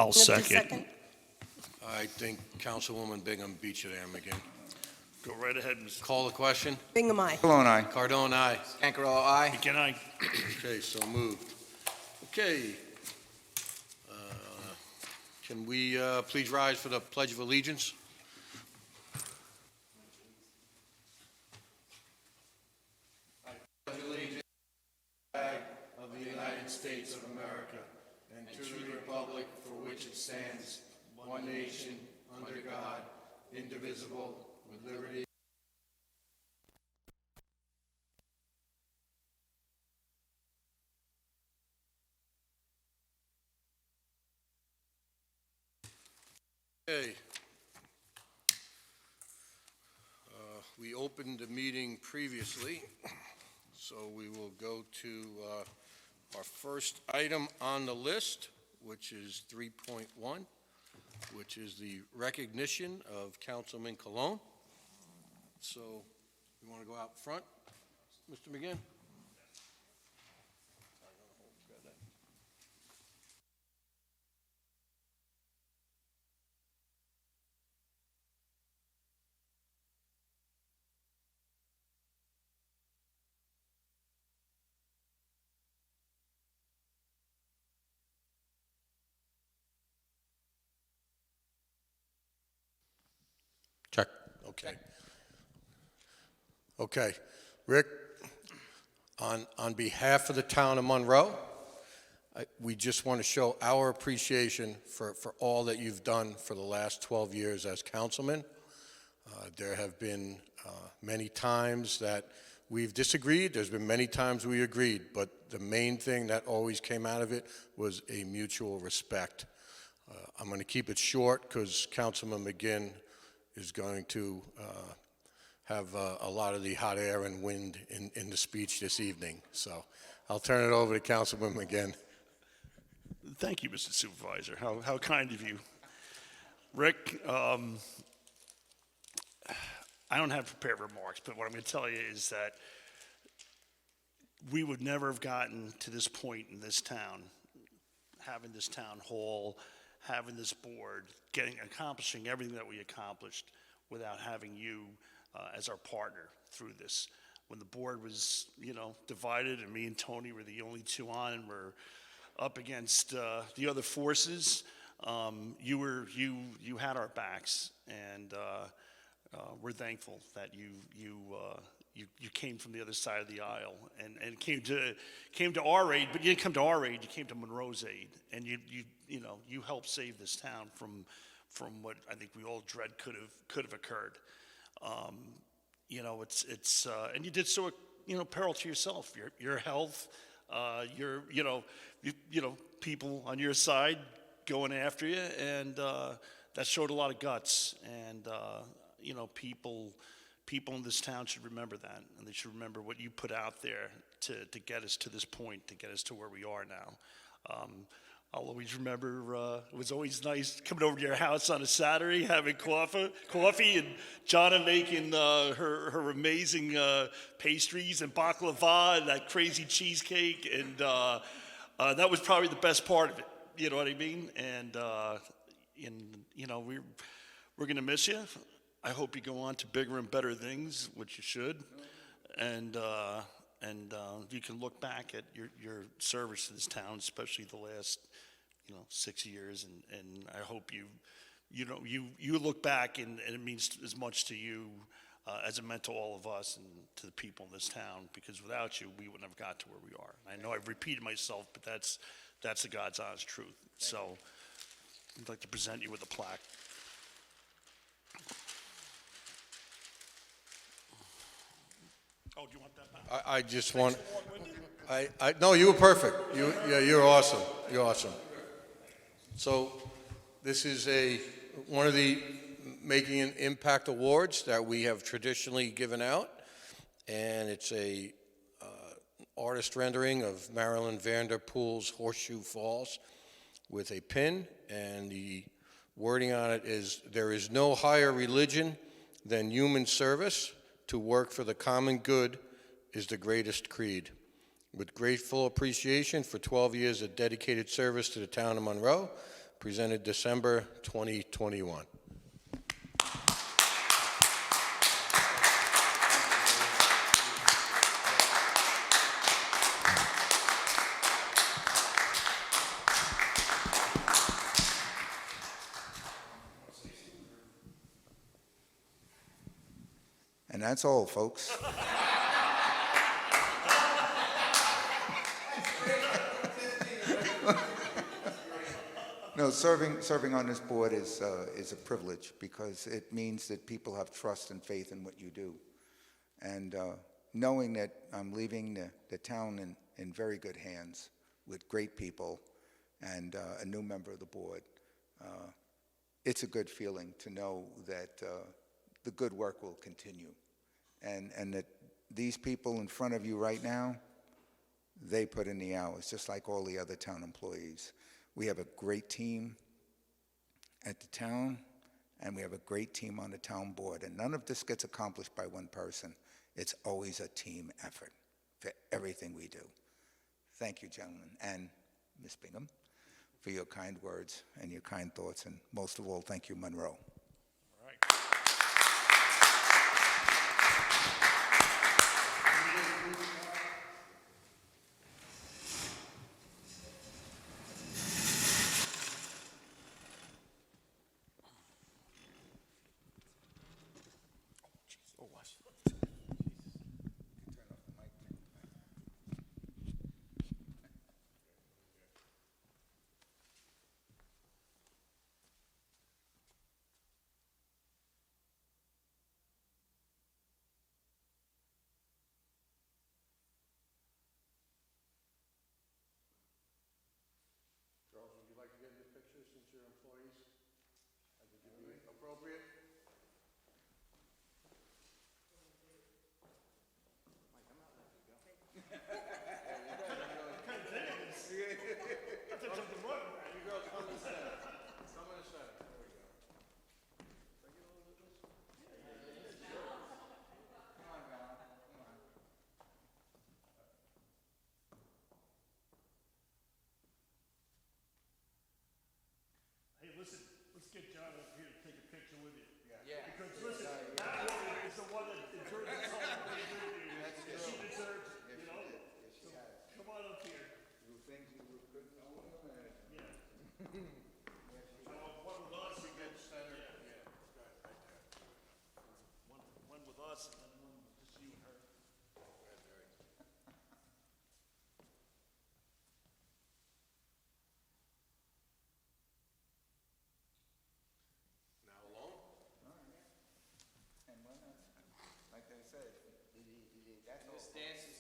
I'll second. I think Councilwoman Bingham beat you there, McGinn. Go right ahead, Mr. Call the question. Bingham, aye. Cologne, aye. Cardone, aye. Cancarello, aye. Can I? Okay, so moved. Okay. Can we please rise for the Pledge of Allegiance? I pledge allegiance to the flag of the United States of America and to the republic for which it stands, one nation, under God, indivisible, with liberty. Okay. We opened the meeting previously, so we will go to our first item on the list, which is 3.1, which is the recognition of Councilman Cologne. So, you want to go out front, Mr. McGinn? Check. Okay. Okay. Rick, on behalf of the town of Monroe, we just want to show our appreciation for all that you've done for the last 12 years as councilman. There have been many times that we've disagreed. There's been many times we agreed, but the main thing that always came out of it was a mutual respect. I'm going to keep it short because Councilman McGinn is going to have a lot of the hot air and wind in the speech this evening. So I'll turn it over to Councilman McGinn. Thank you, Mr. Supervisor. How kind of you. Rick, I don't have prepared remarks, but what I'm going to tell you is that we would never have gotten to this point in this town, having this town hall, having this board, accomplishing everything that we accomplished without having you as our partner through this. When the board was, divided and me and Tony were the only two on and we're up against the other forces, you had our backs, and we're thankful that you came from the other side of the aisle and came to our aid, but you didn't come to our aid, you came to Monroe's aid, and you helped save this town from what I think we all dread could have occurred. And you did so at peril to yourself, your health, your people on your side going after you, and that showed a lot of guts. And people in this town should remember that, and they should remember what you put out there to get us to this point, to get us to where we are now. I'll always remember it was always nice coming over to your house on a Saturday, having coffee, and Jonna making her amazing pastries and baklava and that crazy cheesecake, and that was probably the best part of it. You know what I mean? And we're gonna miss you. I hope you go on to bigger and better things, which you should, and you can look back at your service to this town, especially the last 6 years, and I hope you look back and it means as much to you as it meant to all of us and to the people in this town, because without you we wouldn't have got to where we are. I know I've repeated myself, but that's the God's honest truth. So I'd like to present you with a plaque. Oh, do you want that back? I just want, no, you were perfect. You're awesome. You're awesome. So this is one of the Making an Impact Awards that we have traditionally given out, and it's a artist rendering of Marilyn Vanderpool's Horseshoe Falls with a pin, and the wording on it is, "There is no higher religion than human service. To work for the common good is the greatest creed." With grateful appreciation for 12 years of dedicated service to the town of Monroe, presented December 2021. And that's all, folks. No, serving on this board is a privilege because it means that people have trust and faith in what you do. And knowing that I'm leaving the town in very good hands with great people and a new member of the board, it's a good feeling to know that the good work will continue. And that these people in front of you right now, they put in the hours, just like all the other town employees. We have a great team at the town, and we have a great team on the town board. And none of this gets accomplished by one person. It's always a team effort for everything we do. Thank you, gentlemen, and Ms. Bingham, for your kind words and your kind thoughts. And most of all, thank you, Monroe. Charles, would you like to get in the picture since you're employees? Would it be appropriate? You girls come in the center. Come in the center. There we go. Can I get a little bit of this? Come on, Val. Come on. Hey, listen, let's get John up here to take a picture with you. Yeah. Because listen, that woman is the one that deserves this whole thing. She deserves it, you know? So, come on up here. You think you couldn't only imagine. Yeah. So, one with us, you get center. Yeah. One with us, and then one with just you and her. Now alone? And when, like I said, that's all. Thank you.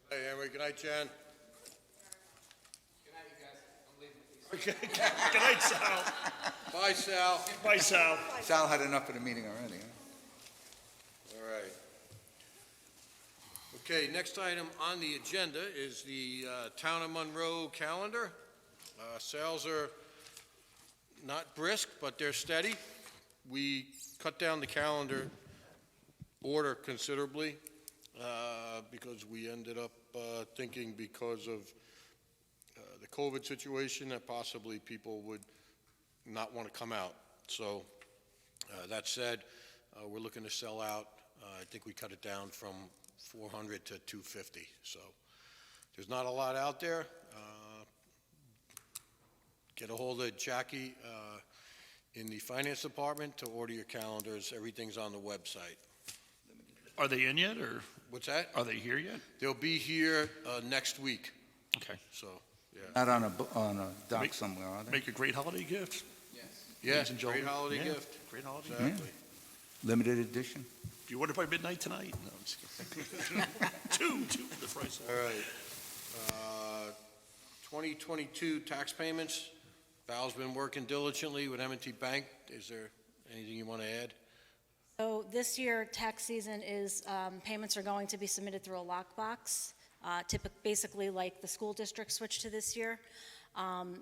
Hey, Emery, good night, Jen. Good night, Sal. Bye, Sal. Bye, Sal. Sal had enough of the meeting already, huh? All right. Okay, next item on the agenda is the Town of Monroe calendar. Sales are not brisk, but they're steady. We cut down the calendar order considerably because we ended up thinking because of the COVID situation that possibly people would not want to come out. So that said, we're looking to sell out. I think we cut it down from 400 to 250. So there's not a lot out there. Get a hold of Jackie in the finance department to order your calendars. Everything's on the website. Are they in yet, or What's that? are they here yet? They'll be here next week. Okay. So, yeah. Not on a dock somewhere, are they? Make a great holiday gift. Yes. Yeah, ladies and great gentlemen. holiday Yeah, gift. Great holiday. Exactly. Limited edition. Do you order by midnight tonight? No, I'm just kidding. two for the price of All one. right. 2022 tax payments. Val's been working diligently with M&T Bank. Is there anything you want to add? So this year, tax season is, payments are going to be submitted through a lockbox, basically like the school district switched to this year.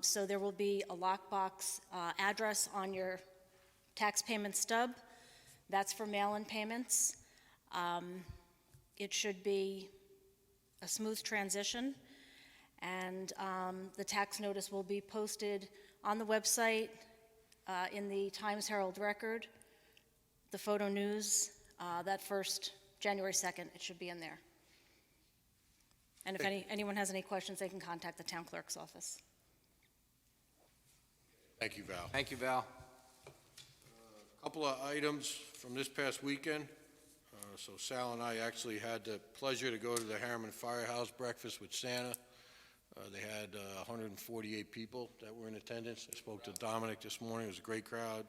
So there will be a lockbox address on your tax payment stub. That's for mail-in payments. It should be a smooth transition, and the tax notice will be posted on the website, in the Times-Herald Record, the Photo News, that first January 2nd, it should be in there. And if anyone has any questions, they can contact the town clerk's office. Thank you, Val. Thank you, Val. A couple of items from this past weekend. So Sal and I actually had the pleasure to go to the Harriman Firehouse breakfast with Santa. They had 148 people that were in attendance. I spoke to Dominic this morning. It was a great crowd,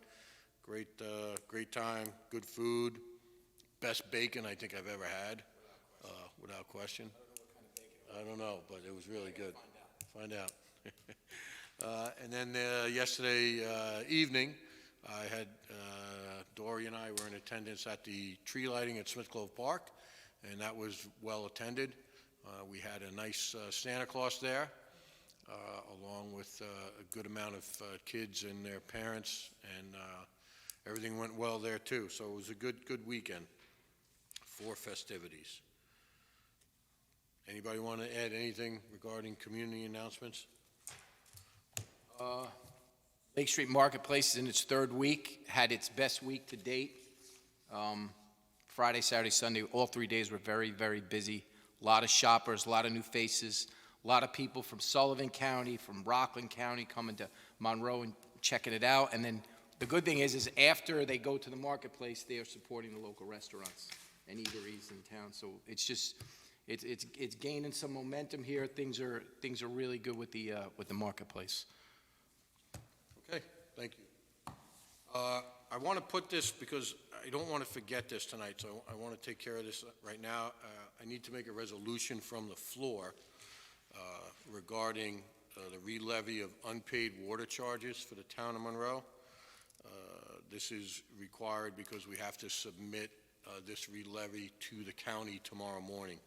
great time, good food, best bacon I think I've ever had, without question. I don't know, but it was really good. Find out. And then yesterday evening, I had Dory and I were in attendance at the tree lighting at Smith Clove Park, and that was well attended. We had a nice Santa Claus there, along with a good amount of kids and their parents, and everything went well there too. So it was a good weekend for festivities. Anybody want to add anything regarding community announcements? Lake Street Marketplace is in its third week, had its best week to date. Friday, Saturday, Sunday, all 3 days were very, very busy. A lot of shoppers, a lot of new faces, a lot of people from Sullivan County, from Rockland County coming to Monroe and checking it out. And then the good thing is after they go to the marketplace, they are supporting the local restaurants and eateries in town. So it's just, it's gaining some momentum here. Things are really good with the marketplace. Okay, thank you. I want to put this because I don't want to forget this tonight, so I want to take care of this right now. I need to make a resolution from the floor regarding the re-levy of unpaid water charges for the town of Monroe. This is required because we have to submit this re-levy to the county tomorrow morning.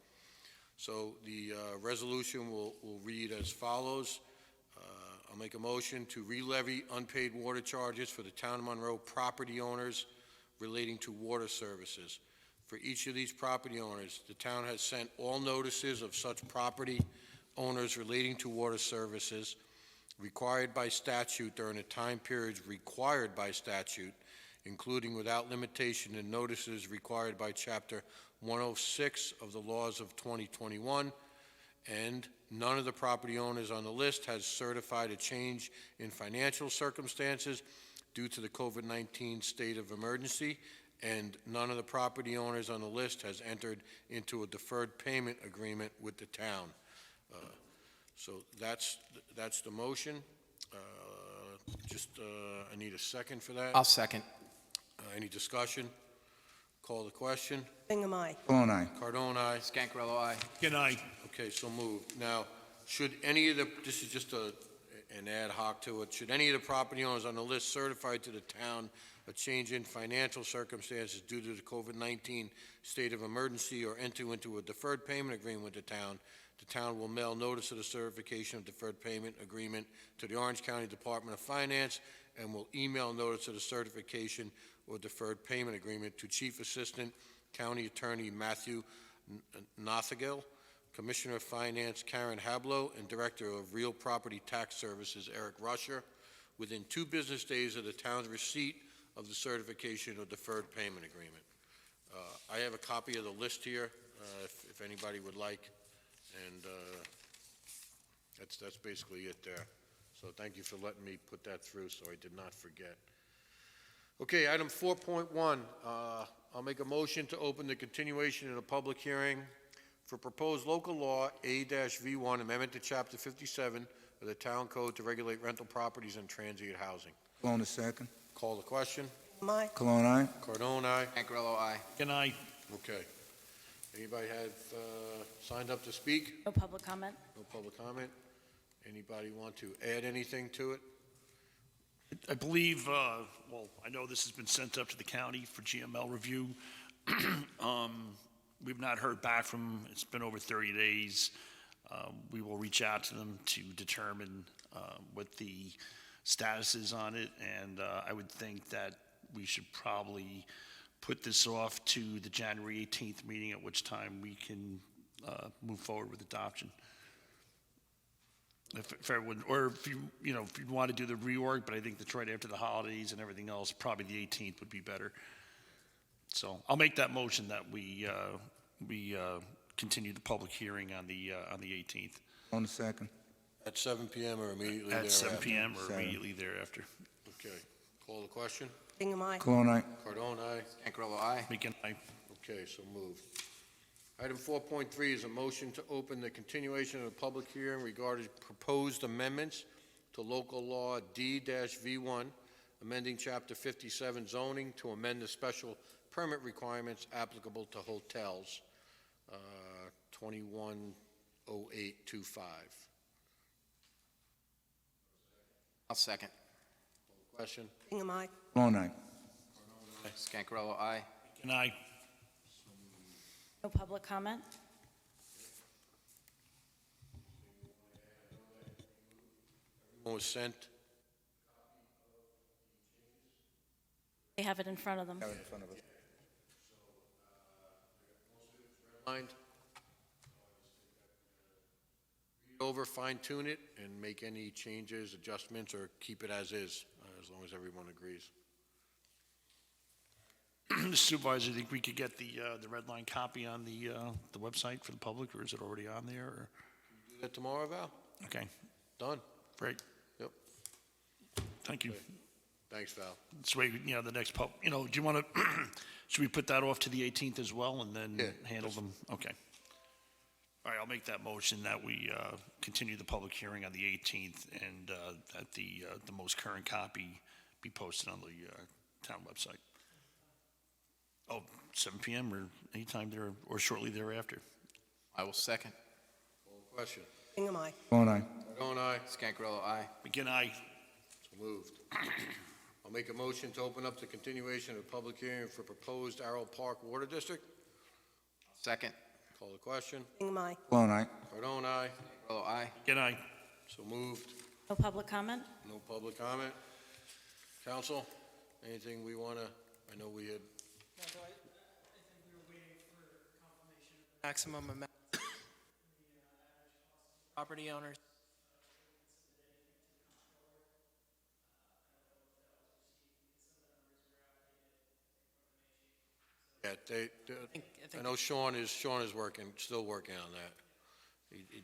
So the resolution will read as follows. I'll make a motion to re-levy unpaid water charges for the town of Monroe property owners relating to water services. For each of these property owners, the town has sent all notices of such property owners relating to water services required by statute during the time periods required by statute, including without limitation the notices required by Chapter 106 of the laws of 2021, and none of the property owners on the list has certified a change in financial circumstances due to the COVID-19 state of emergency, and none of the property owners on the list has entered into a deferred payment agreement with the town. So that's the motion. I need a second for that. I'll second. Any discussion? Call the question. Bingham, aye. Cologne, aye. Cardone, aye. Scancarello, aye. Good night. Okay, so moved. Now, should any of the, this is just an ad hoc to it, should any of the property owners on the list certify to the town a change in financial circumstances due to the COVID-19 state of emergency or enter into a deferred payment agreement with the town will mail notice of the certification of deferred payment agreement to the Orange County Department of Finance and will email notice of the certification or deferred payment agreement to Chief Assistant County Attorney Matthew Nothagill, Commissioner of Finance Karen Hablow, and Director of Real Property Tax Services Eric Rusher within 2 business days of the town's receipt of the certification or deferred payment agreement. I have a copy of the list here if anybody would like, and that's basically it there. So thank you for letting me put that through so I did not forget. Okay, item 4.1, I'll make a motion to open the continuation in a public hearing for proposed local law A-V1 amendment to Chapter 57 of the Town Code to regulate rental properties and transient housing. Cologne is second. Call the question. Aye. Cologne, aye. Cardone, aye. Cancarello, aye. Good night. Okay. Anybody have signed up to speak? No public comment? No public comment? Anybody want to add anything to it? I believe, well, I know this has been sent up to the county for GML review. We've not heard back from them. It's been over 30 days. We will reach out to them to determine what the status is on it, and I would think that we should probably put this off to the January 18th meeting, at which time we can move forward with adoption. If everyone, or if you want to do the reorg, but I think that's right after the holidays and everything else, probably the 18th would be better. So I'll make that motion that we continue the public hearing on the 18th. Cologne is second. At 7 PM or immediately thereafter? At 7 PM or 7. immediately thereafter. Okay. Call the question. Bingham, aye. Cologne, aye. Cardone, aye. Cancarello, aye. Meekin, aye. Okay, so moved. Item 4.3 is a motion to open the continuation of the public hearing regarding proposed amendments to local law D-V1, amending Chapter 57 zoning to amend the special permit requirements applicable to hotels, 210825. I'll second. Question? Bingham, aye. Cologne, aye. Cancarello, aye. Good night. No public comment? One was sent. They have it in front of them. Have it in front of us. Mind? Read over, fine tune it, and make any changes, adjustments, or keep it as is, as long as everyone agrees. Supervisor, think we could get the red line copy on the website for the public, or is it already on there? Or? Do that tomorrow, Val? Okay, Done? great. Yep. Thank you. Okay. Thanks, Val. This way, the next do you want to, should we put that off to the 18th as well and then Yeah. handle them? Okay. All right, I'll make that motion that we continue the public hearing on the 18th and that the most current copy be posted on the town website. Oh, 7 PM or anytime there, or shortly thereafter. I will second. Question? Bingham, aye. Cologne, aye. Cardone, aye. Cancarello, aye. Begin, aye. So moved. I'll make a motion to open up the continuation of the public hearing for proposed Arrow Park Water District. Second. Call the question. Bingham, aye. Cologne, aye. Cardone, aye. Cancarello, aye. Begin, aye. So moved. No public comment? No public comment. Council, anything we want to, I know we had, I think we were waiting for confirmation of the maximum amount the property owners. yeah, I know Sean is working, still working on that.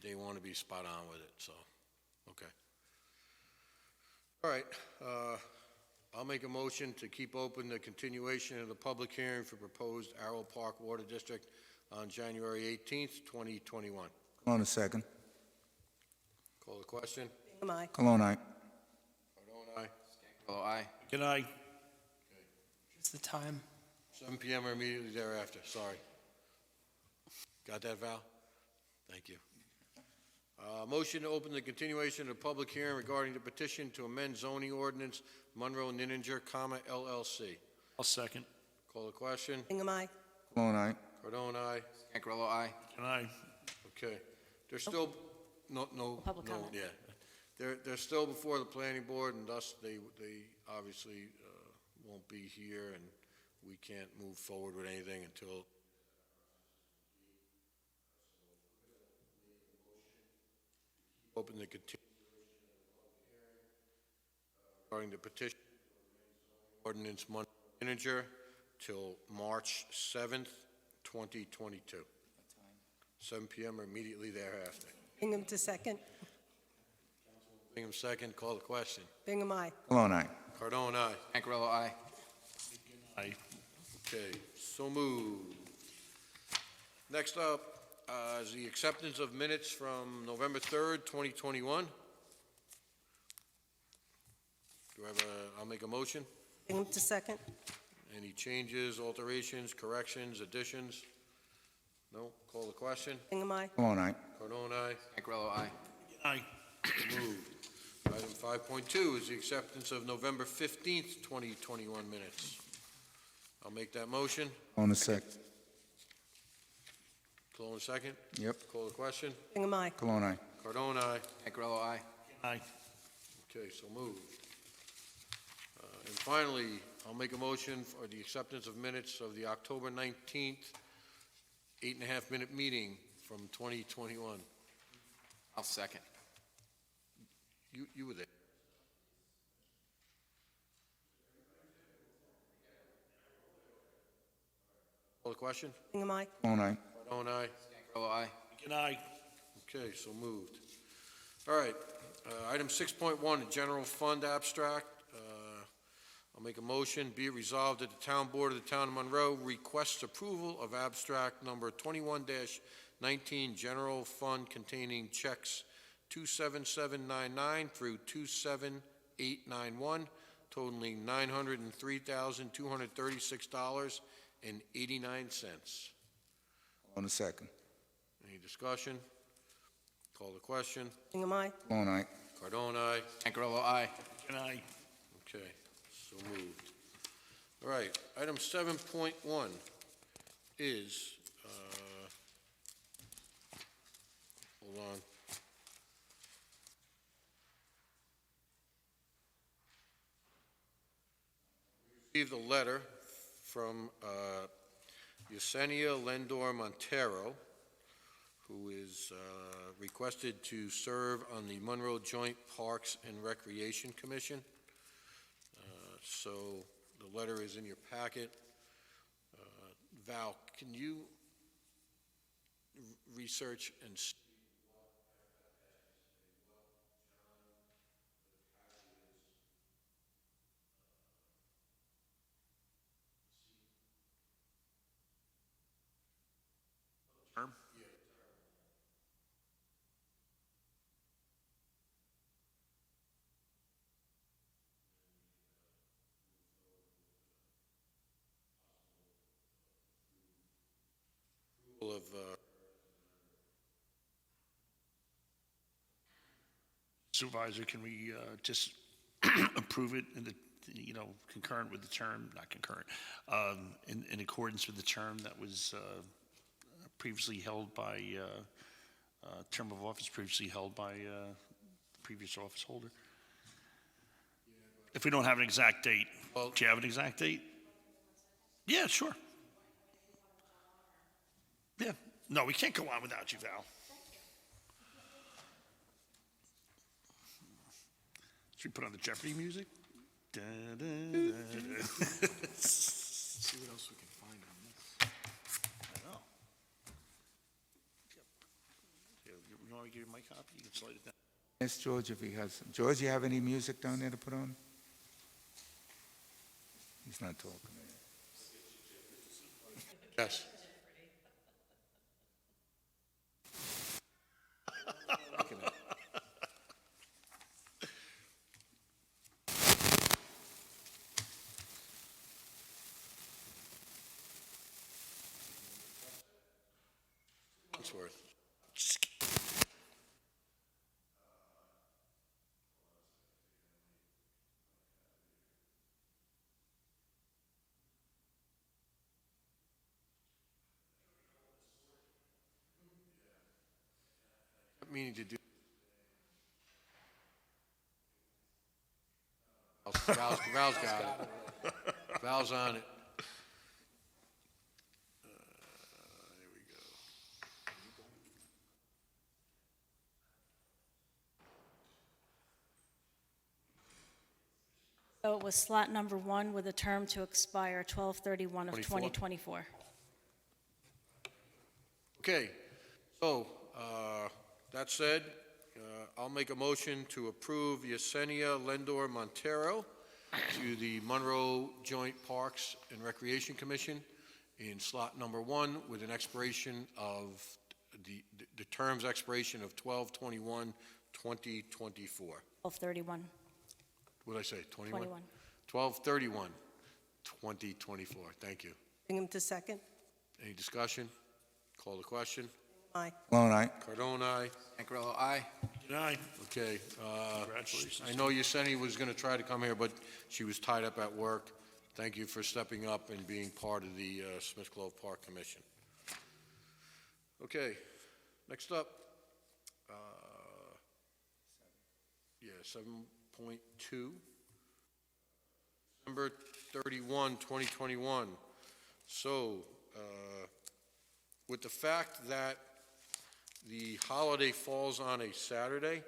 They want to be spot on with it, so, okay. All right, I'll make a motion to keep open the continuation of the public hearing for proposed Arrow Park Water District on January 18th, 2021. Cologne is second. Call the question. Bingham, aye. Cologne, aye. Cardone, aye. Cancarello, aye. Begin, aye. It's the time. 7 PM or immediately thereafter, sorry. Got that, Val? Thank you. Motion to open the continuation of the public hearing regarding the petition to amend zoning ordinance Monroe Nininger, LLC. I'll second. Call the question. Bingham, aye. Cologne, aye. Cardone, aye. Cancarello, aye. Begin, aye. Okay. They're still, no, Public comment. yeah. They're still before the planning board, and thus they obviously won't be here, and we can't move forward with anything until open the continuation regarding the petition ordinance Monroe Manager till March 7th, 2022. 7 PM or immediately thereafter. Bingham to second. Bingham second, call the question. Bingham, aye. Cologne, aye. Cardone, aye. Cancarello, aye. Aye. Okay, so moved. Next up is the acceptance of minutes from November 3rd, 2021. Do Do I have I'll make a motion. Hingham to second. Any changes, alterations, corrections, additions? No? Call the question. Hingham, aye. All night. Cardone, aye. Cancarello, aye. Aye. Moved. Item 5.2 is the acceptance of November 15th, 2021 minutes. I'll make that motion. On a sec. Cologne, second. Yep. Call the question. Hingham, aye. Cologne, aye. Cardone, aye. Cancarello, aye. Aye. Okay, so moved. And finally, I'll make a motion for the acceptance of minutes of the October 19th, 8.5-minute meeting from 2021. I'll second. You were there. Call the question? Hingham, aye. Cologne, aye. Cardone, aye. Cancarello, aye. Good night. Okay, so moved. All right, item 6.1, general fund abstract. I'll make a motion, be it resolved that the town board of the town of Monroe requests approval of abstract number 21-19, general fund containing checks 27799 through 27891, totaling $903,236.89. On a second. Any discussion? Call the question. Hingham, aye. Cologne, aye. Cardone, aye. Cancarello, aye. Good night. Okay, so moved. All right, item 7.1 is, hold on. Received a letter from Yesenia Lendor Montero, who is requested to serve on the Monroe Joint Parks and Recreation Commission. So the letter is in your packet. Val, can you research and see Term? of Supervisor, can we just approve it in the, concurrent with the term, not concurrent, in accordance with the term that was previously held by, term of office previously held by the previous office holder? If we don't have an exact date, Well- do you have an exact date? Yeah, sure. Yeah, no, we can't go on without you, Val. Should we put on the Jeopardy music? Da, da, da, da. See what else we can find on this. I know. You want me to give you my copy? You can slide it down. Ask George if he has some. George, you have any music down there to put on? He's not talking. yes. Worth. Meaning to do. Val's got it. Val's on it. Here we go. So it was slot number 1 with a term to expire 12/31 of 24. 2024. Okay, so, that said, I'll make a motion to approve Yesenia Lendor Montero to the Monroe Joint Parks and Recreation Commission in slot number 1 with an expiration of, the term's expiration of 12/21/2024. 12/31. What did I say, 21? 21. 12/31/2024. Thank you. Bring him to second. Any discussion? Call the question. Aye. Cologne, aye. Cardone, aye. Ancarello, aye. Good night. Okay. Congratulations. I know Yesenia was going to try to come here, but she was tied up at work. Thank you for stepping up and being part of the Smith Clove Park Commission. Okay, next up, 7.2, December 31, 2021. So, with the fact that the holiday falls on a Saturday,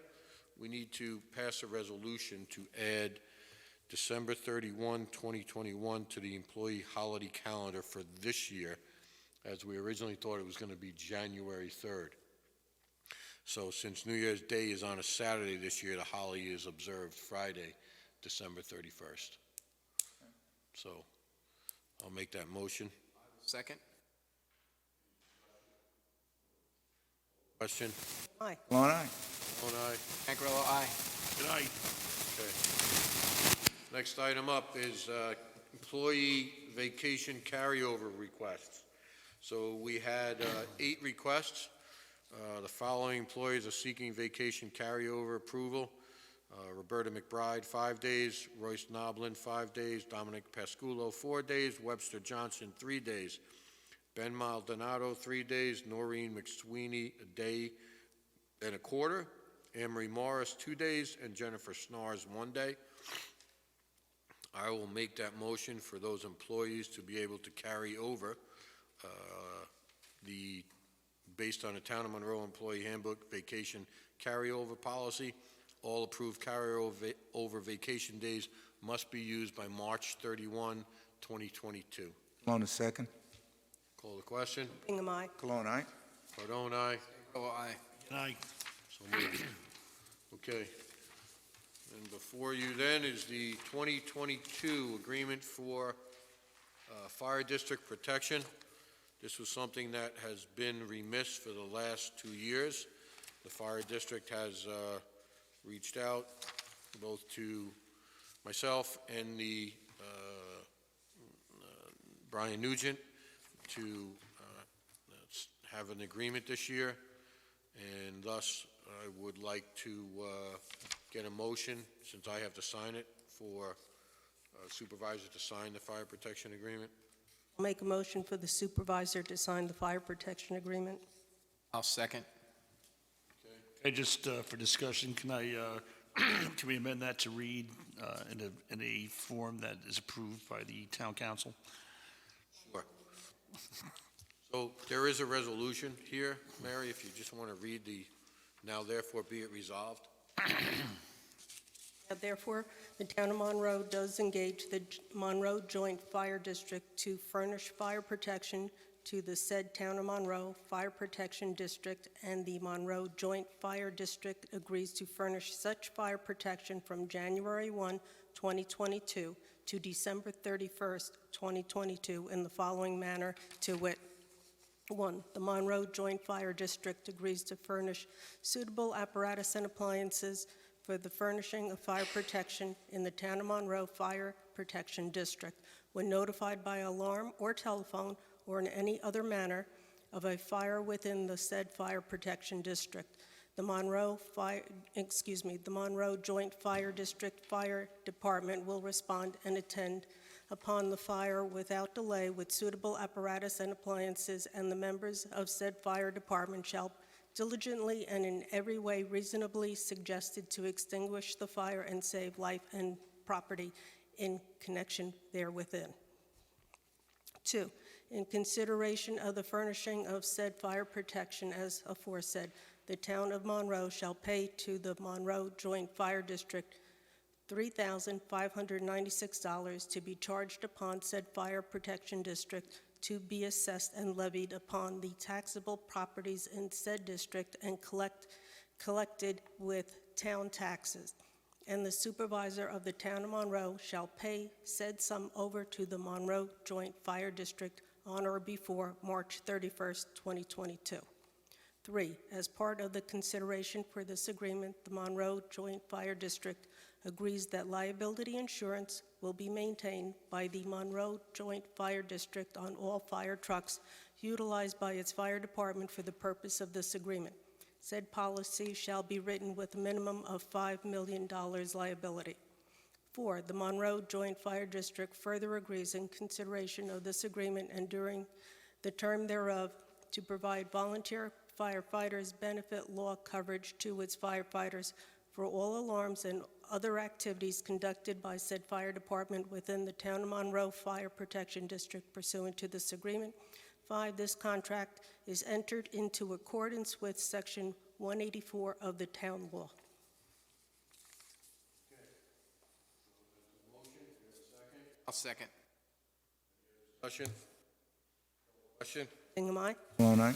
we need to pass a resolution to add December 31, 2021 to the employee holiday calendar for this year, as we originally thought it was going to be January 3rd. So since New Year's Day is on a Saturday this year, the holiday is observed Friday, December 31st. So I'll make that motion. Second? Question? Aye. Cologne, aye. Vote aye. Ancarello, aye. Good night. Okay. Next item up is employee vacation carryover requests. So we had 8 requests. The following employees are seeking vacation carryover approval. Roberta McBride, 5 days. Royce Noblin, 5 days. Dominic Pasculo, 4 days. Webster Johnson, 3 days. Ben Maldonado, 3 days. Noreen McSweeney, a day and a quarter. Anne-Marie Morris, 2 days. And Jennifer Snars, 1 day. I will make that motion for those employees to be able to carry over based on the Town of Monroe Employee Handbook Vacation Carryover Policy. All approved carryover vacation days must be used by March 31, 2022. Cologne, a second. Call the question. Bingham, aye. Cologne, aye. Cardone, aye. Ancarello, aye. Good night. So moved. Okay. And before you then is the 2022 agreement for fire district protection. This was something that has been remiss for the last 2 years. The fire district has reached out both to myself and the Brian Nugent to have an agreement this year, and thus I would like to get a motion, since I have to sign it, for supervisor to sign the fire protection agreement. I'll make a motion for the supervisor to sign the fire protection agreement. I'll second. Hey, just for discussion, can can we amend that to read in a form that is approved by the town council? Sure. So there is a resolution here, Mary, if you just want to read the now therefore be it resolved. Therefore, the Town of Monroe does engage the Monroe Joint Fire District to furnish fire protection to the said Town of Monroe Fire Protection District, and the Monroe Joint Fire District agrees to furnish such fire protection from January 1, 2022 to December 31st, 2022 in the following manner, to wit. 1, the Monroe Joint Fire District agrees to furnish suitable apparatus and appliances for the furnishing of fire protection in the Town of Monroe Fire Protection District when notified by alarm or telephone or in any other manner of a fire within the said fire protection district. The Monroe Joint Fire District Fire Department will respond and attend upon the fire without delay with suitable apparatus and appliances, and the members of said fire department shall diligently and in every way reasonably suggested to extinguish the fire and save life and property in connection therewithin. 2, in consideration of the furnishing of said fire protection as aforesaid, the Town of Monroe shall pay to the Monroe Joint Fire District $3,596 to be charged upon said fire protection district, to be assessed and levied upon the taxable properties in said district and collected with town taxes. And the supervisor of the Town of Monroe shall pay said sum over to the Monroe Joint Fire District on or before March 31st, 2022. 3, as part of the consideration for this agreement, the Monroe Joint Fire District agrees that liability insurance will be maintained by the Monroe Joint Fire District on all fire trucks utilized by its fire department for the purpose of this agreement. Said policy shall be written with a minimum of $5 million liability. 4, the Monroe Joint Fire District further agrees in consideration of this agreement and during the term thereof to provide volunteer firefighters benefit law coverage to its firefighters for all alarms and other activities conducted by said fire department within the Town of Monroe Fire Protection District pursuant to this agreement. 5, this contract is entered into accordance with Section 184 of the town law. I'll second. Discussion? Question? Bingham, aye? All right.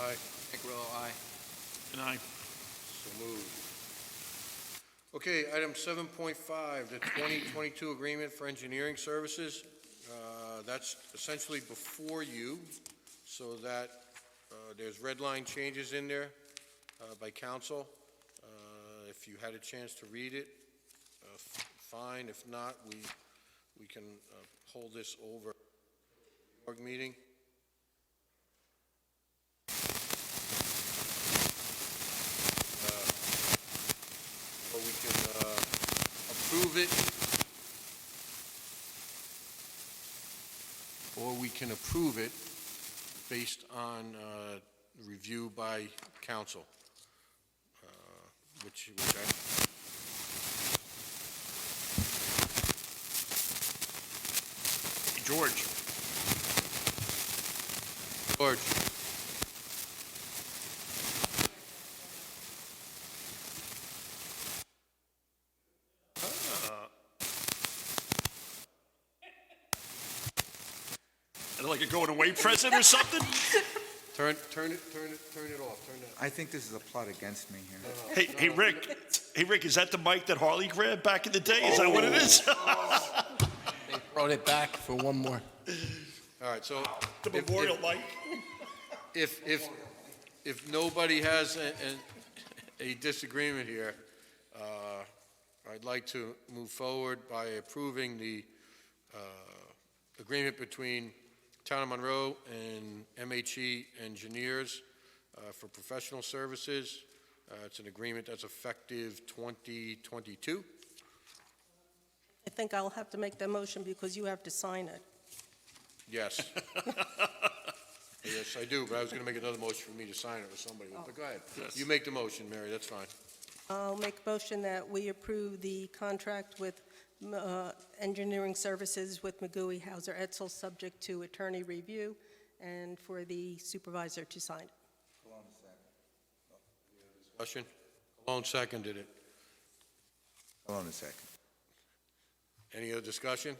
Aye. Ingersoll, aye. And I, So moved. Okay, item 7.5, the 2022 agreement for engineering services. That's essentially before you, so that there's red line changes in there by council. If you had a chance to read it, fine. If not, we can hold this over the org meeting. Or we can approve it. Or we can approve it based on review by council, which I... George. George. Like a going away present or something? Turn it off. I think this is a plot against me here. Hey, Rick, is that the mic that Harley grabbed back in the day? Is that what it is? They brought it back for one more. All right, so The memorial mic? if nobody has a disagreement here, I'd like to move forward by approving the agreement between Town of Monroe and MHE Engineers for professional services. It's an agreement that's effective 2022. I think I'll have to make that motion because you have to sign it. Yes. Yes, I do, but I was going to make another motion for me to sign it with somebody. But go ahead. Yes. You make the motion, Mary, that's fine. I'll make a motion that we approve the contract with engineering services with McGooey Hauser Edsel, subject to attorney review, and for the supervisor to sign it. Discussion? Malone seconded it. Hold on a second. Any other discussion?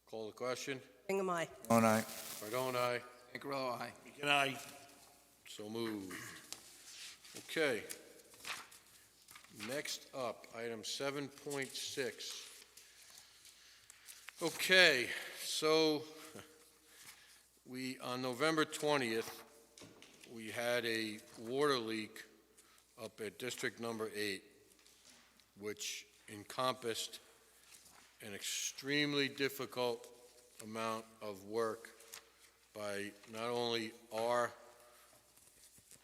Call the question. Bingham, aye. All right. Cardone, aye. Ingersoll, aye. And I, So moved. Okay. Next up, item 7.6. Okay, so on November 20th, we had a water leak up at District Number 8, which encompassed an extremely difficult amount of work by not only our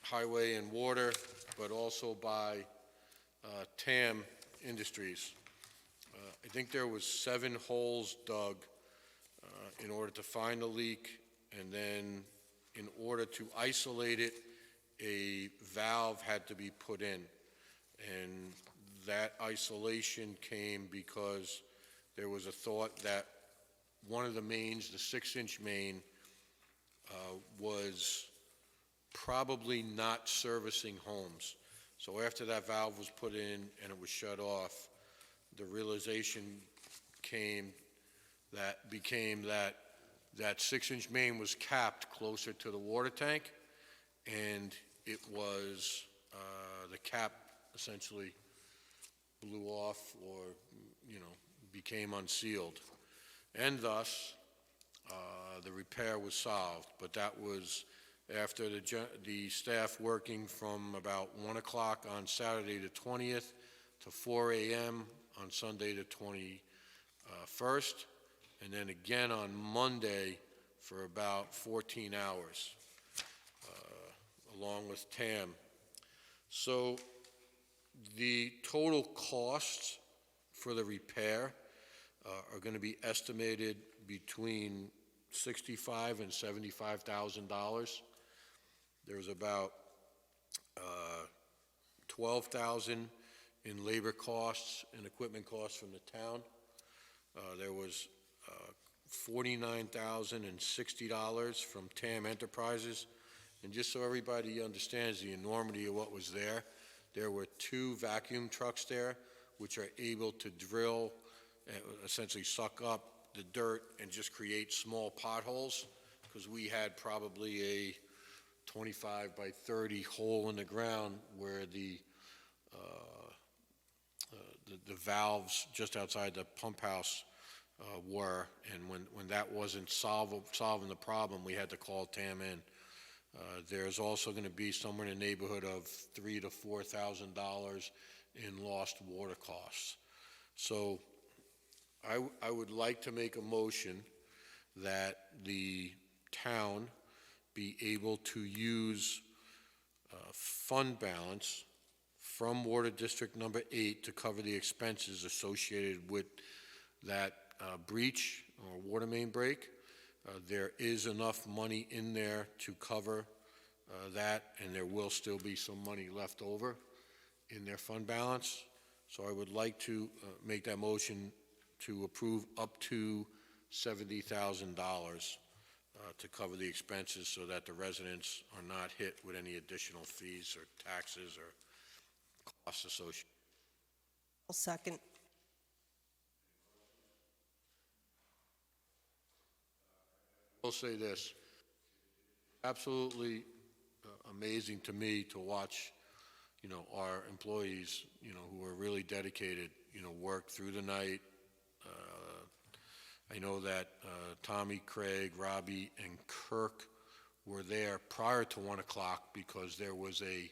highway and water, but also by TAM Industries. I think there was 7 holes dug in order to find the leak, and then in order to isolate it, a valve had to be put in. And that isolation came because there was a thought that one of the mains, the 6-inch main, was probably not servicing homes. So after that valve was put in and it was shut off, the realization became that 6-inch main was capped closer to the water tank, and it was, the cap essentially blew off or, became unsealed. And thus, the repair was solved, but that was after the staff working from about 1 o'clock on Saturday the 20th to 4 a.m. on Sunday the 21st, and then again on Monday for about 14 hours, along with TAM. So the total costs for the repair are going to be estimated between $65,000 and $75,000. There's about $12,000 in labor costs and equipment costs from the town. There was $49,060 from TAM Enterprises. And just so everybody understands the enormity of what was there, there were 2 vacuum trucks there, which are able to drill, essentially suck up the dirt and just create small potholes, because we had probably a 25 by 30 hole in the ground where the valves just outside the pump house were, and when that wasn't solving the problem, we had to call TAM in. There's also going to be somewhere in the neighborhood of $3,000 to $4,000 in lost water costs. So I would like to make a motion that the town be able to use fund balance from Water District Number 8 to cover the expenses associated with that breach or water main break. There is enough money in there to cover that, and there will still be some money left over in their fund balance. So I would like to make that motion to approve up to $70,000 to cover the expenses so that the residents are not hit with any additional fees or taxes or costs associated. I'll second. I'll say this, absolutely amazing to me to watch, our employees, who are really dedicated, work through the night. I know that Tommy, Craig, Robbie, and Kirk were there prior to 1 o'clock because there was a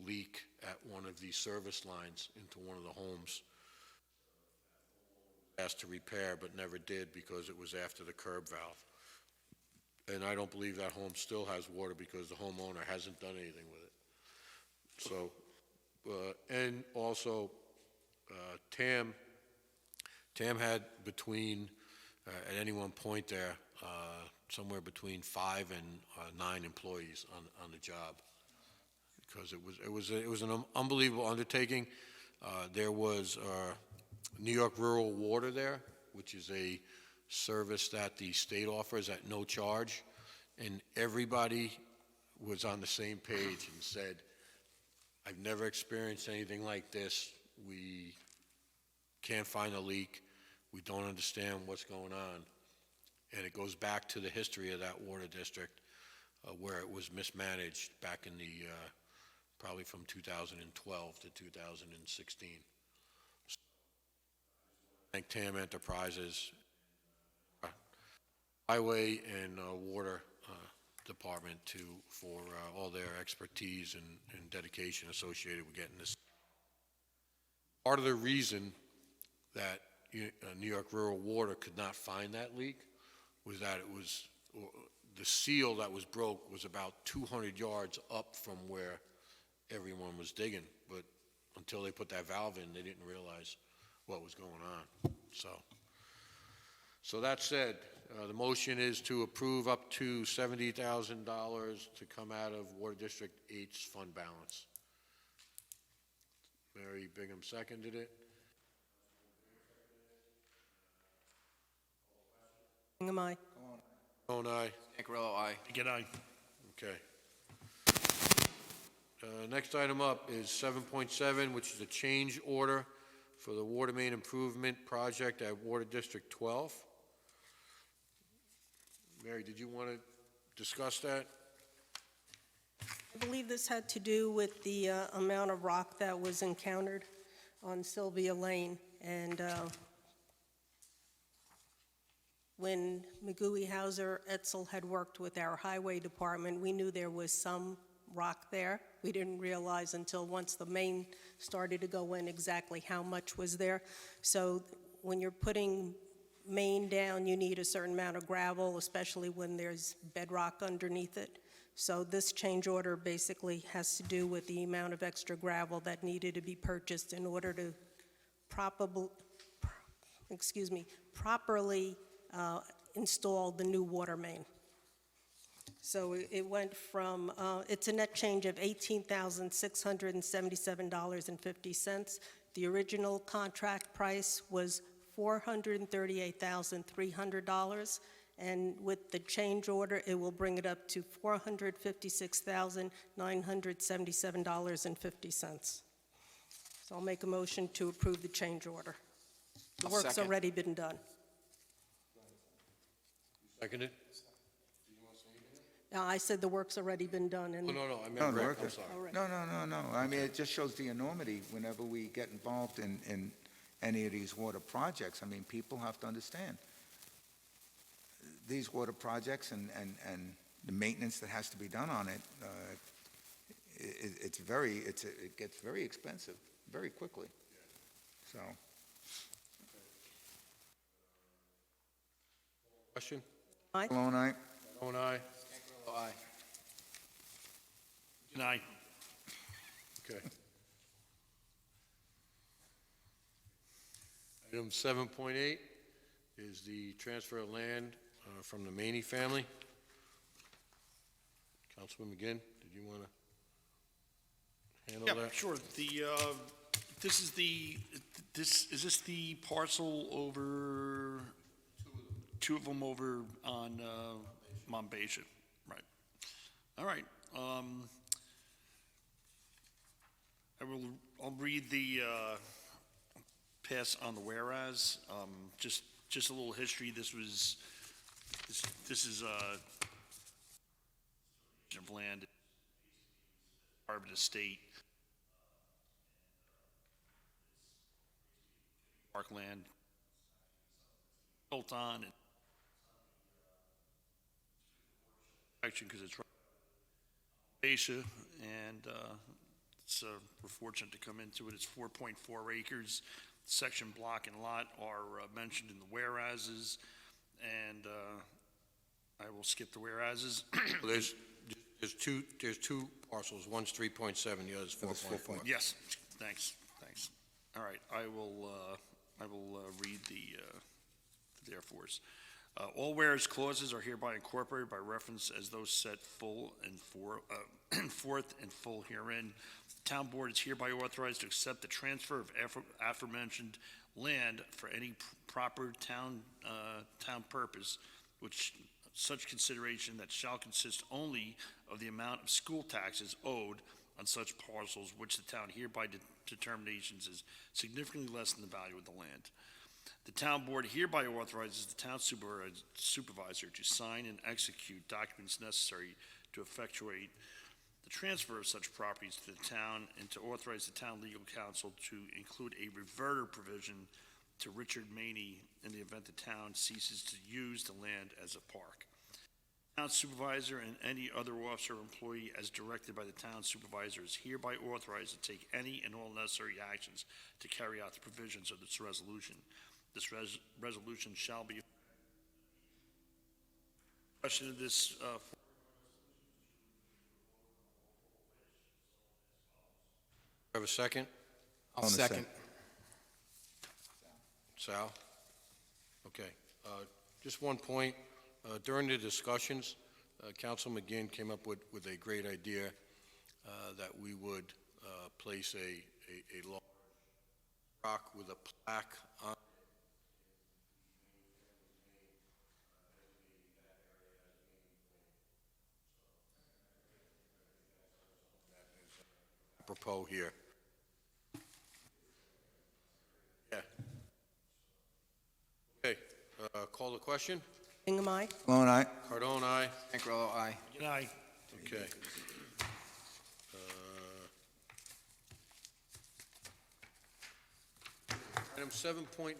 leak at one of the service lines into one of the homes. Asked to repair, but never did because it was after the curb valve. And I don't believe that home still has water because the homeowner hasn't done anything with it. So, and also, TAM had between, at any one point there, somewhere between 5 and 9 employees on the job, because it was an unbelievable undertaking. There was New York Rural Water there, which is a service that the state offers at no charge, and everybody was on the same page and said, I've never experienced anything like this. We can't find a leak. We don't understand what's going on. And it goes back to the history of that water district where it was mismanaged back in the, probably from 2012 to 2016. Thank TAM Enterprises, Highway and Water Department for all their expertise and dedication associated with getting this. Part of the reason that New York Rural Water could not find that leak was that it was, the seal that was broke was about 200 yards up from where everyone was digging, but until they put that valve in, they didn't realize what was going on. So that said, the motion is to approve up to $70,000 to come out of Water District 8's fund balance. Mary Bingham seconded it. Bingham, aye. Stone, aye. Ancarello, aye. Good eye. Okay. Next item up is 7.7, which is a change order for the water main improvement project at Water District 12. Mary, did you want to discuss that? I believe this had to do with the amount of rock that was encountered on Sylvia Lane. And when McGooey, Hauser, Etzel had worked with our highway department, we knew there was some rock there. We didn't realize until once the main started to go in exactly how much was there. So when you're putting main down, you need a certain amount of gravel, especially when there's bedrock underneath it. So this change order basically has to do with the amount of extra gravel that needed to be purchased in order to properly install the new water main. So it went from, it's a net change of $18,677.50. The original contract price was $438,300, and with the change order, it will bring it up to $456,977.50. So I'll make a motion to approve the change order. The I'll work's second. already been done. Seconded? I said the work's already been done, and Oh, no, I No, meant the Rick, work I'm is- sorry. all right. No. I mean, it just shows the enormity whenever we get involved in any of these water projects. I mean, people have to understand. These water projects and the maintenance that has to be done on it, it gets very expensive very quickly. So, Question? Aye. Malone, aye? Cardone, aye. Oh, aye. And I, Okay. Item 7.8 is the transfer of land from the Maney family. Councilman McGinn, did you want to handle yeah, that? sure. Is this the parcel over, two of them over on Monbassia? Right. All right. I'll read the pass on the whereas. Just a little history. This is of land, Harvard Estate, parkland built on and action because it's Asia, and we're fortunate to come into it. It's 4.4 acres. Section, block, and lot are mentioned in the whereases, and I will skip the whereases. Well, there's two parcels. One's 3.7, the other's 4.4. Yes, thanks. All right, I will read the therefores. All whereas clauses are hereby incorporated by reference as those set forth and full herein. The town board is hereby authorized to accept the transfer of aforementioned land for any proper town purpose, which such consideration that shall consist only of the amount of school taxes owed on such parcels which the town hereby determinations is significantly less than the value of the land. The town board hereby authorizes the town supervisor to sign and execute documents necessary to effectuate the transfer of such properties to the town, and to authorize the town legal counsel to include a reverter provision to Richard Maney in the event the town ceases to use the land as a park. Town supervisor and any other officer or employee as directed by the town supervisor is hereby authorized to take any and all necessary actions to carry out the provisions of this resolution. This resolution shall be. Question of this. Have a second? I'll On the second. Sal? Okay. Just one point. During the discussions, Council McGinn came up with a great idea that we would place a large rock with a plaque on apropos here. Yeah. Okay, call the question. Bingham, aye. Malone, aye? Cardone, aye. Cancarello, aye. Good night. Okay. Item 7.9,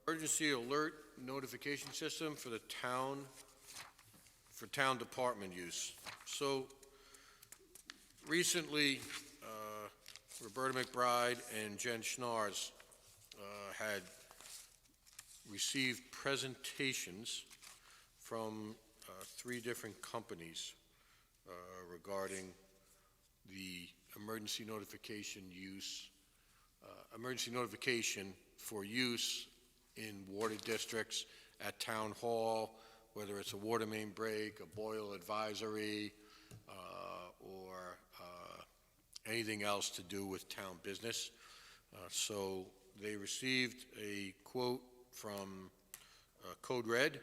emergency alert notification system for the town, for town department use. So recently, Roberta McBride and Jen Schnars had received presentations from three different companies regarding the emergency notification for use in water districts at town hall, whether it's a water main break, a boil advisory, or anything else to do with town business. So they received a quote from Code Red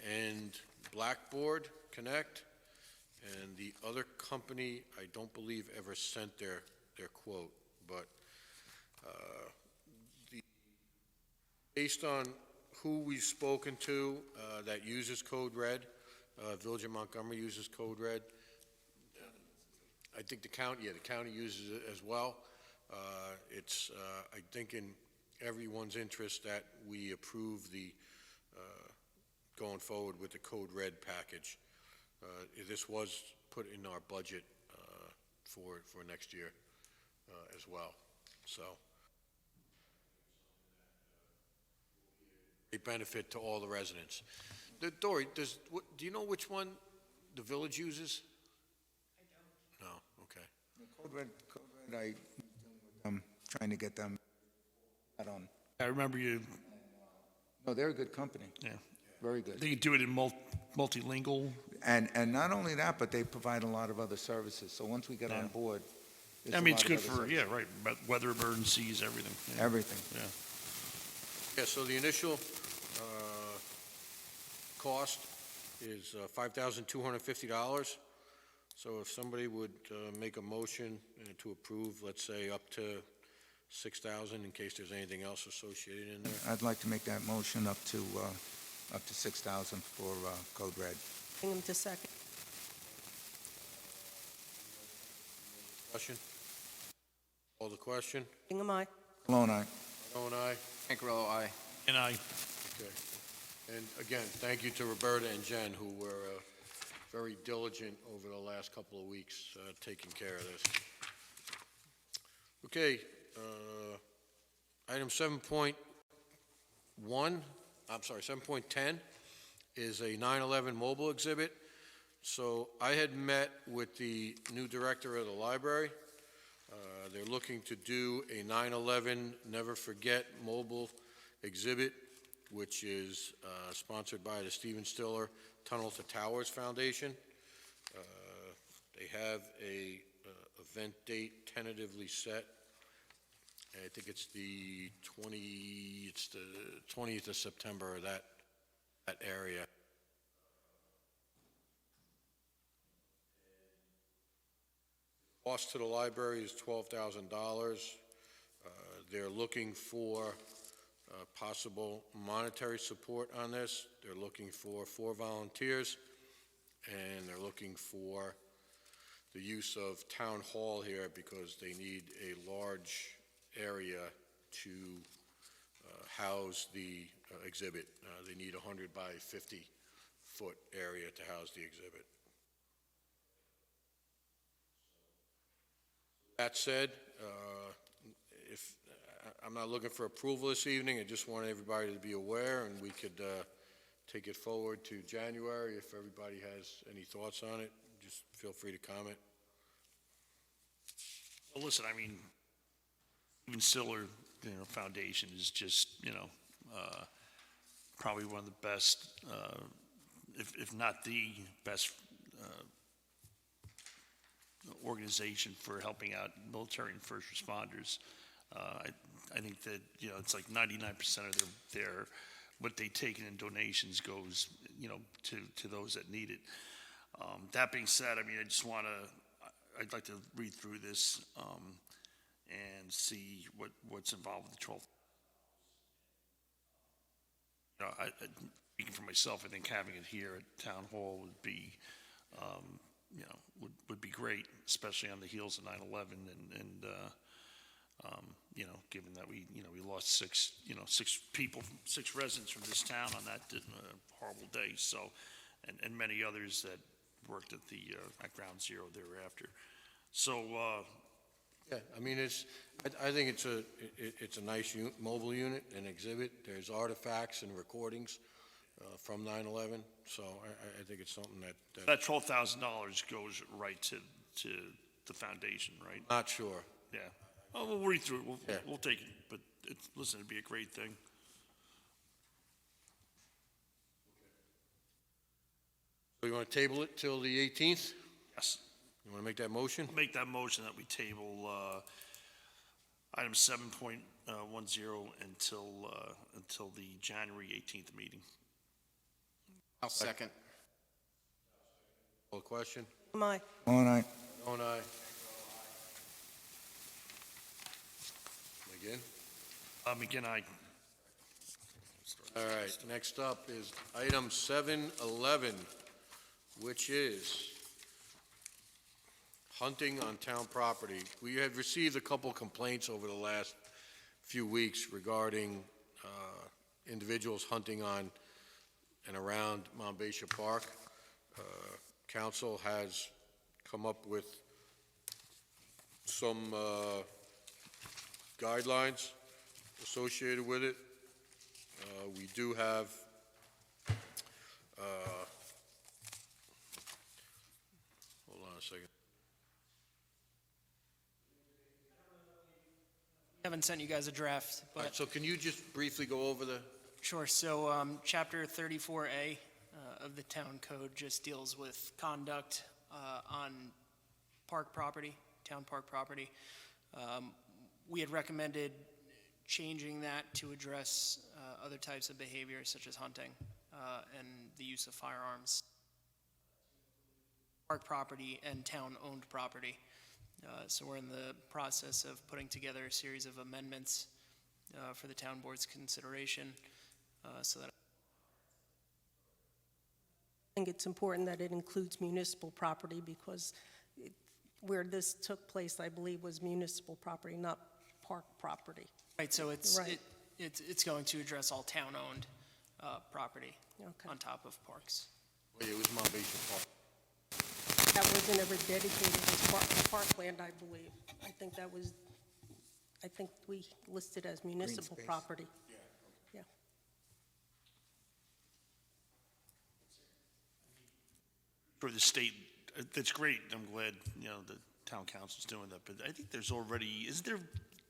and Blackboard Connect, and the other company, I don't believe, ever sent their quote, but based on who we've spoken to that uses Code Red, Village of Montgomery uses Code Red. I think the county uses it as well. It's, I think, in everyone's interest that we approve the, going forward with the Code Red package. This was put in our budget for next year as well, so. A benefit to all the residents. Dory, do you know which one the village uses? I don't. No, okay. Code Red, I'm trying to get them out on. I remember you, No, they're a good company. yeah. Very good. They do it in multilingual. And not only that, but they provide a lot of other services. So once we get on board, there's I a mean, lot it's of good other for, services. yeah, right, but weather emergencies, everything. Yeah. Everything. Yeah. Yeah, so the initial cost is $5,250. So if somebody would make a motion to approve, let's say, up to $6,000 in case there's anything else associated in there. I'd like to make that motion up to 6,000 for Code Red. Bring them to second. Question? Call the question? Bingham, aye. Malone, aye. Joe and I? Ancarello, aye. And I, Okay. And again, thank you to Roberta and Jen, who were very diligent over the last couple of weeks taking care of this. Okay, item 7.10 is a 9/11 mobile exhibit. So I had met with the new director of the library. They're looking to do a 9/11 Never Forget mobile exhibit, which is sponsored by the Stephen Stiller Tunnel to Towers Foundation. They have a event date tentatively set. I think it's the 20th of September, that area. Cost to the library is $12,000. They're looking for possible monetary support on this. They're looking for 4 volunteers, and they're looking for the use of town hall here because they need a large area to house the exhibit. They need a 100 by 50 foot area to house the exhibit. That said, if I'm not looking for approval this evening, I just want everybody to be aware, and we could take it forward to January. If everybody has any thoughts on it, just feel free to comment. well, listen, I mean, even Stiller, Foundation is just, probably one of the best, if not the best organization for helping out military and first responders. I think that, it's like 99% of their what they take in donations goes, to those that need it. That being said, I mean, I'd like to read through this and see what's involved with the 12. Speaking for myself, I think having it here at Town Hall would be, would be great, especially on the heels of 9/11 and given that we lost six residents from this town on that horrible day. So, and many others that worked at the, at Ground Zero thereafter. So, Yeah, I mean, I think it's a nice mobile unit, an exhibit. There's artifacts and recordings from 9/11, so I think it's something that, that $12,000 goes right to the foundation, right? not sure. Yeah. Oh, we'll read through it. Yeah. We'll take it, but listen, it'd be a great thing. So you want to table it till the 18th? Yes. You want to make that motion? Make that motion that we table item 7.10 until the January 18th meeting. I'll second. Call the question? My, All right. Own aye. Again? Again, All right, next up is item 711, which is hunting on town property. We have received a couple complaints over the last few weeks regarding individuals hunting on and around Monbassia Park. Council has come up with some guidelines associated with it. We do have hold on a second. I haven't sent you guys a draft, All right, but so can you just briefly go over the, sure. So Chapter 34A of the town code just deals with conduct on park property, town park property. We had recommended changing that to address other types of behavior such as hunting and the use of firearms, park property and town-owned property. So we're in the process of putting together a series of amendments for the town board's consideration so that I think it's important that it includes municipal property because where this took place, I believe, was municipal property, not park property. right, so Right. it's going to address all town-owned property Okay. on top of parks. oh, yeah, it was Monbassia Park. That wasn't ever dedicated as parkland, I believe. I think we listed as municipal space. property. Yeah. For the state, that's great. I'm glad, the town council's doing that. But I think there's already, isn't there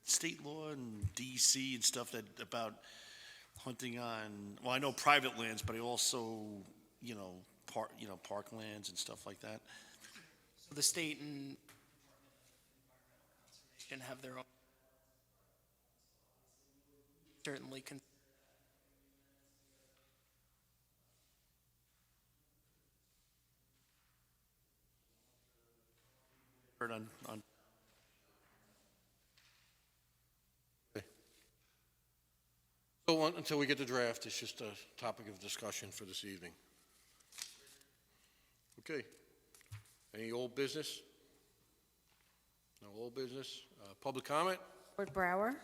state law in DC and stuff about hunting on, well, I know private lands, but I also, parklands and stuff like that. So the state and have their own, certainly Heard on So until we get the draft, it's just a topic of discussion for this evening. Okay. Any old business? No old business? Public comment? Board Brower?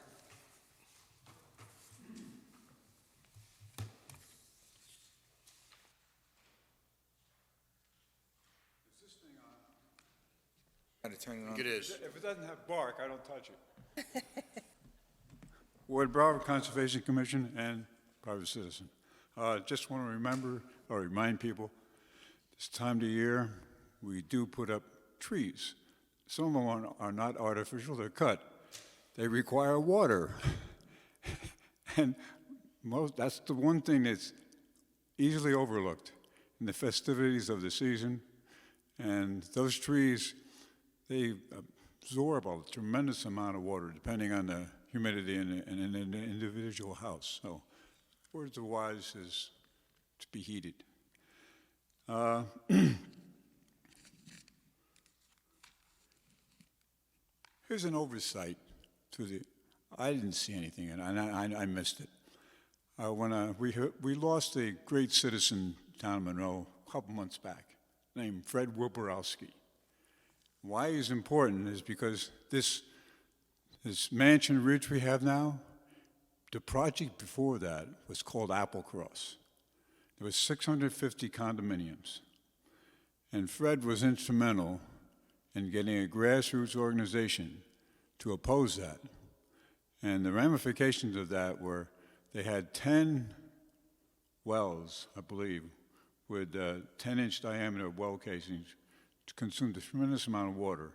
Got to turn it I on. think it is. If it doesn't have bark, I don't touch it. Ward Broward Conservation Commission and private citizen. Just want to remind people, this time of the year, we do put up trees. Some of them are not artificial, they're cut. They require water. And that's the one thing that's easily overlooked in the festivities of the season. And those trees, they absorb a tremendous amount of water depending on the humidity in an individual house. So, words of wise is to be heeded. Here's an oversight to the. I didn't see anything, and I missed it. We lost a great citizen down in Monroe a couple months back, named Fred Wilborowski. Why he's important is because this Mansion Ridge we have now, the project before that was called Applecross. There was 650 condominiums. And Fred was instrumental in getting a grassroots organization to oppose that. And the ramifications of that were they had 10 wells, I believe, with 10-inch diameter well casings to consume a tremendous amount of water.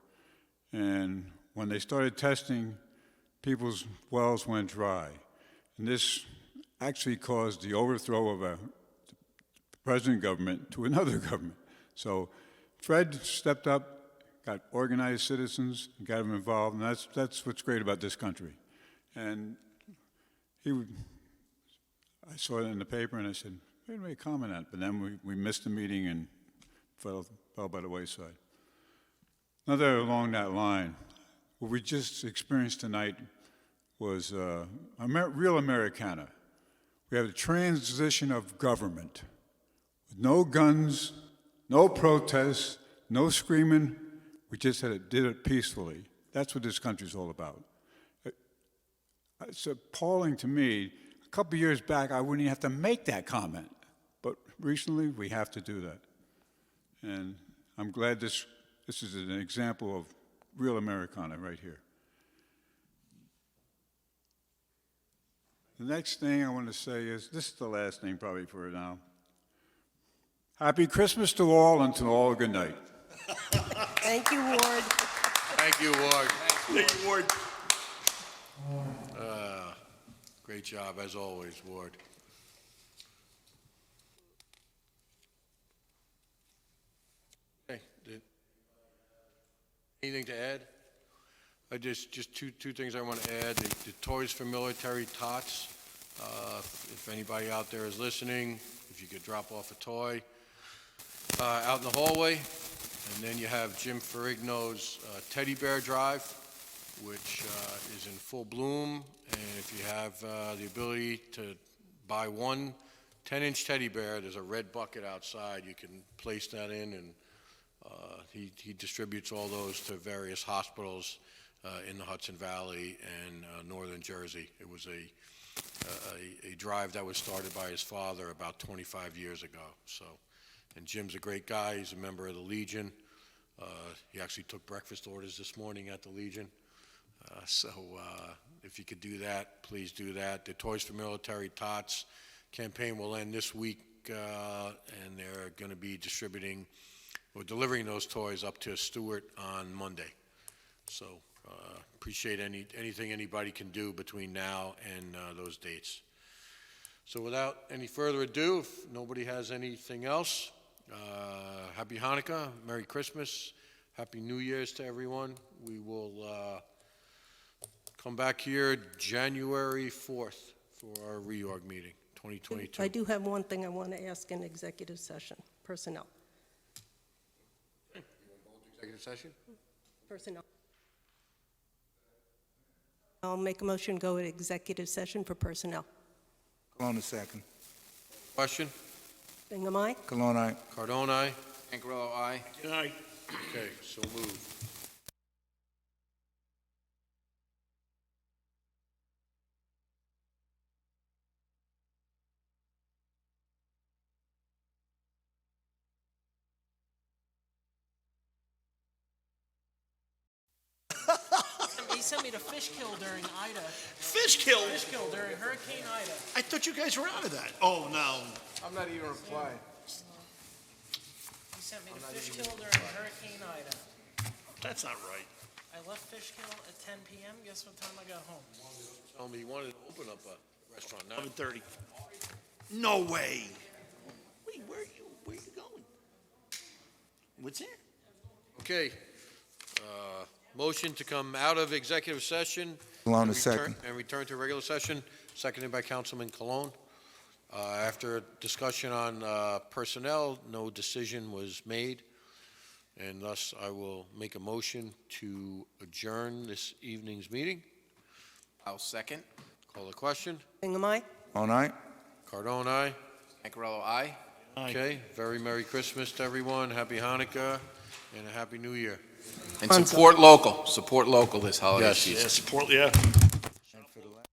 And when they started testing, people's wells went dry. And this actually caused the overthrow of a present government to another government. So Fred stepped up, got organized citizens, got them involved, and that's what's great about this country. And I saw it in the paper, and I said, wait a minute, comment on it. But then we missed the meeting and fell by the wayside. Another along that line, what we just experienced tonight was real Americana. We have a transition of government. With no guns, no protests, no screaming. We just did it peacefully. That's what this country's all about. It's appalling to me. A couple years back, I wouldn't even have to make that comment. But recently, we have to do that. And I'm glad this is an example of real Americana right here. The next thing I want to say is, this is the last thing probably for now. Happy Christmas to all, and to all a good night. Thank you, Ward. Thank you, Ward. Thank you, Ward. Great job, as always, Ward. Okay, anything to add? I just two things I want to add. The Toys for Military Tots. If anybody out there is listening, if you could drop off a toy out in the hallway. And then you have Jim Ferrigno's Teddy Bear Drive, which is in full bloom. And if you have the ability to buy one 10-inch teddy bear, there's a red bucket outside. You can place that in, and he distributes all those to various hospitals in the Hudson Valley and northern Jersey. It was a drive that was started by his father about 25 years ago. So, and Jim's a great guy. He's a member of the Legion. He actually took breakfast orders this morning at the Legion. So if you could do that, please do that. The Toys for Military Tots campaign will end this week, and they're going to be distributing or delivering those toys up to Stewart on Monday. So appreciate anything anybody can do between now and those dates. So without any further ado, if nobody has anything else, Happy Hanukkah, Merry Christmas, Happy New Year's to everyone. We will come back here January 4th for our reorg meeting, 2022. I do have one thing I want to ask in executive session, personnel. Executive session? Personnel. I'll make a motion, go to executive session for personnel. Cologne, a second. Question? Bingham, aye? Cologne, aye. Cardone, aye? Angarello, aye. Good night. Okay, so moved. He sent me to Fishkill during Ida. Fishkill? Fishkill during Hurricane Ida. I thought you guys were out of that. Oh, no. I'm not even replying. He sent me to Fishkill during Hurricane Ida. That's not right. I left Fishkill at 10 p.m. Guess what time I got home? Tell me you wanted to open up a restaurant now. 11:30. No way. Wait, where are you going? What's there? Okay. Motion to come out of executive session. Cologne, and a second. And return to regular session, seconded by Councilman Cologne. After discussion on personnel, no decision was made, and thus I will make a motion to adjourn this evening's meeting. I'll second. Call the question. Bingham, aye? Cologne, aye. Cardone, aye. Angarello, aye. Okay, very Merry Christmas to everyone, Happy Hanukkah, and a Happy New Year. And support local this holiday Yes. season. Yeah, support, yeah. And for the last